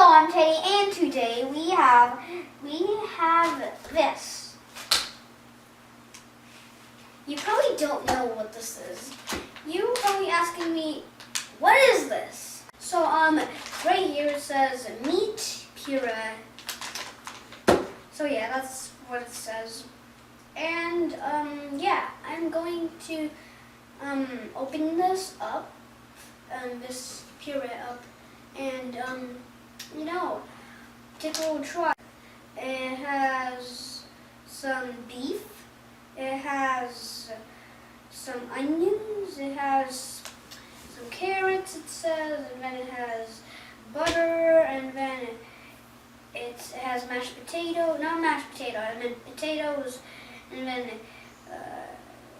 Hello, I'm Teddy, and today we have this. You probably don't know what this is. You're probably asking me, what is this? So right here it says meat puree. So yeah, that's what it says. And yeah, I'm going to open this up, this puree up, and take a little try. It has some beef, it has some onions, it has some carrots, it says, and then it has butter, and then it has mashed potato, not mashed potato, I mean potatoes, and then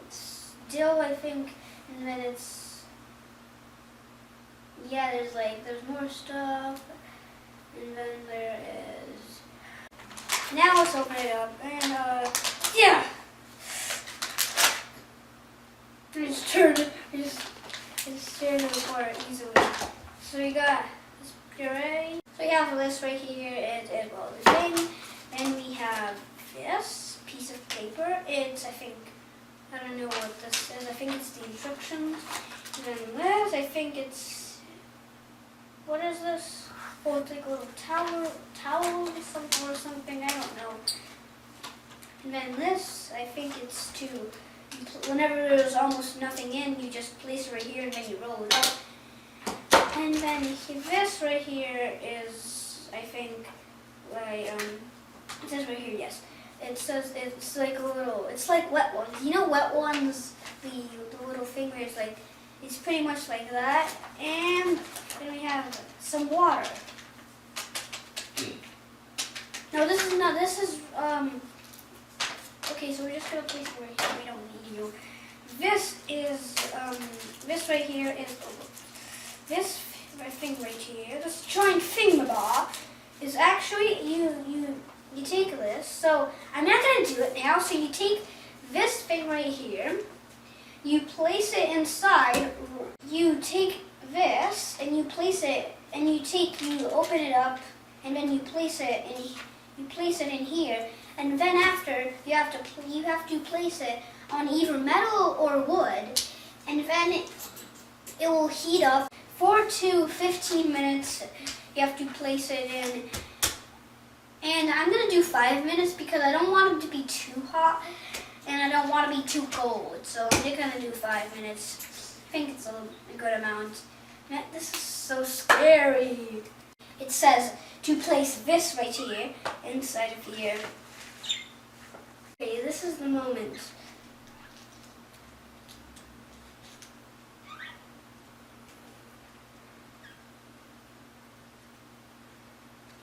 it's dill, I think, and then it's, yeah, there's more stuff, and then there is, now let's open it up, and yeah, just turn it apart easily. So we got this puree. So we have this right here, it is well the thing, and we have this piece of paper. It's, I don't know what this is, I think it's the instructions. And then this, I think it's, what is this? Oh, it's like a little towel or something, I don't know. And then this, I think it's to, whenever there's almost nothing in, you just place it right here and then you roll it up. And then this right here is, I think, like, it says right here, yes. It says it's like a little, it's like wet ones. You know wet ones, the little thing where it's like, it's pretty much like that. And then we have some water. No, this is not, this is, okay, so we're just going to place it right here. We don't need you. This is, this right here is, this thing right here, this giant thingamabob, is actually, you take this, so I'm not going to do it now, so you take this thing right here, you place it inside, you take this, and you place it, and you open it up, and then you place it, and you place it in here, and then after, you have to place it on either metal or wood, and then it will heat up 4 to 15 minutes. You have to place it in, and I'm going to do 5 minutes because I don't want it to be too hot, and I don't want to be too cold, so I'm just going to do 5 minutes. I think it's a good amount. This is so scary. It says to place this right here, inside of here. Okay, this is the moment.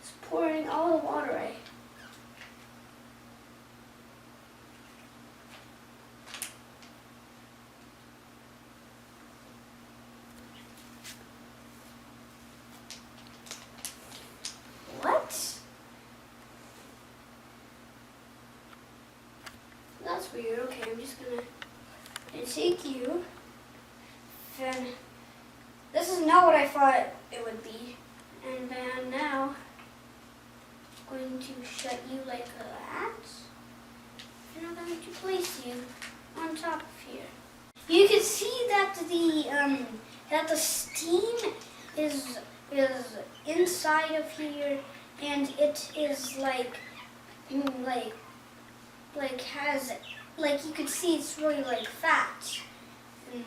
It's pouring all the water out. What? That's weird. Okay, I'm just gonna take you. Then this is not what I thought it would be. And then now I'm going to shut you like that. And I'm going to place you on top of here. You can see that the steam is inside of here, and it is has, you can see it's really like fat. And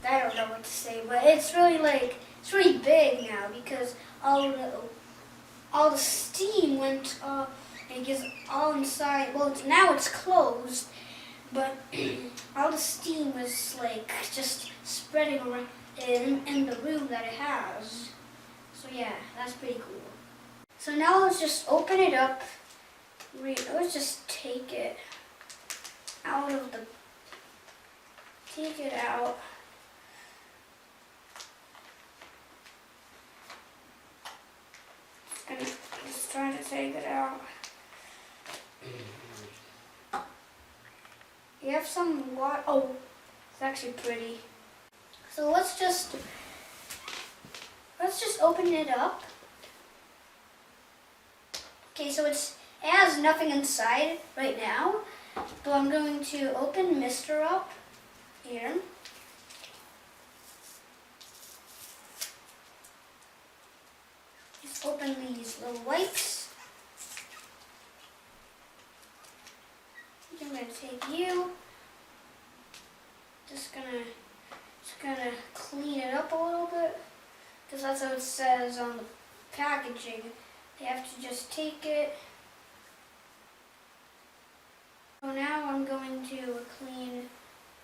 I don't know what to say, but it's really big now because all the steam went off and it gets all inside. Well, now it's closed, but all the steam was just spreading around in the room that it has. So yeah, that's pretty cool. So now let's just open it up. Let's just take it out. Just trying to take it out. You have some water. Oh, it's actually pretty. So let's just open it up. Okay, so it has nothing inside right now, but I'm going to open Mister up here. Just open these little wipes. I'm going to take you. Just gonna clean it up a little bit, because that's what it says on the packaging. You have to just take it. So now I'm going to clean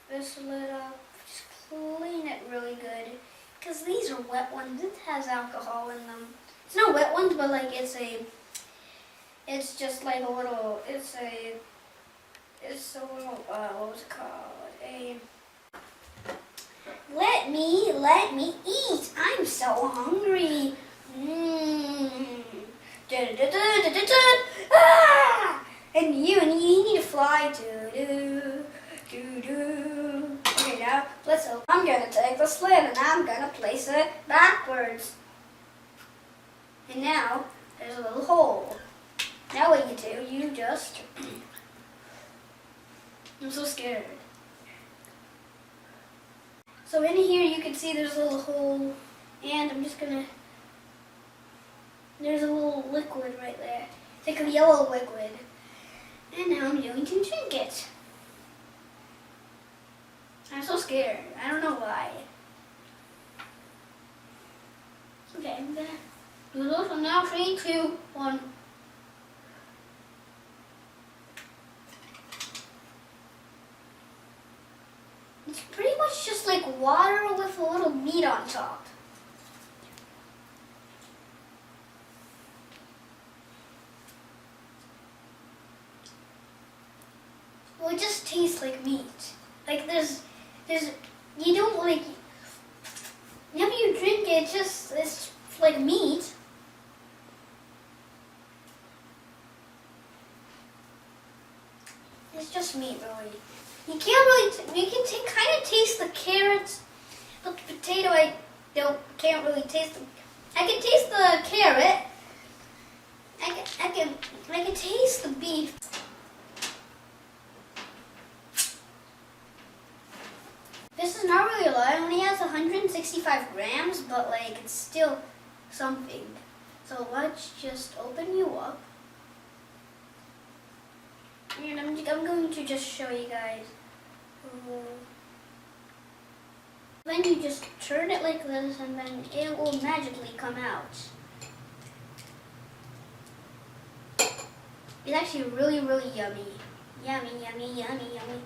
this lid up. Just clean it really good, because these are wet ones. It has alcohol in them. It's not wet ones, but like it's just like a little. It's a little. What was it called? Let me eat. I'm so hungry. Ah! And you need to fly. Okay, now let's open. I'm gonna take the sled and I'm gonna place it backwards. And now there's a little hole. Now what you do? You just. I'm so scared. So in here you can see there's a little hole, and I'm just gonna, there's a little liquid right there. It's like a yellow liquid. And now I'm going to drink it. I'm so scared. I don't know why. Okay, I'm gonna do this one now. 3, 2, 1. It's pretty much just like water with a little meat on top. Well, it just tastes like meat. Like there's, you don't like, whenever you drink it, it's like meat. It's just meat, really. You can't really, you can kind of taste the carrots, but the potato can't really taste them. I can taste the carrot. I can taste the beef. This is not really a lot. It only has 165 grams, but like it's still something. So let's just open you up. And I'm going to just show you guys. Then you just turn it like this, and then it will magically come out. It's actually really, really yummy. Yummy, yummy, yummy, yummy.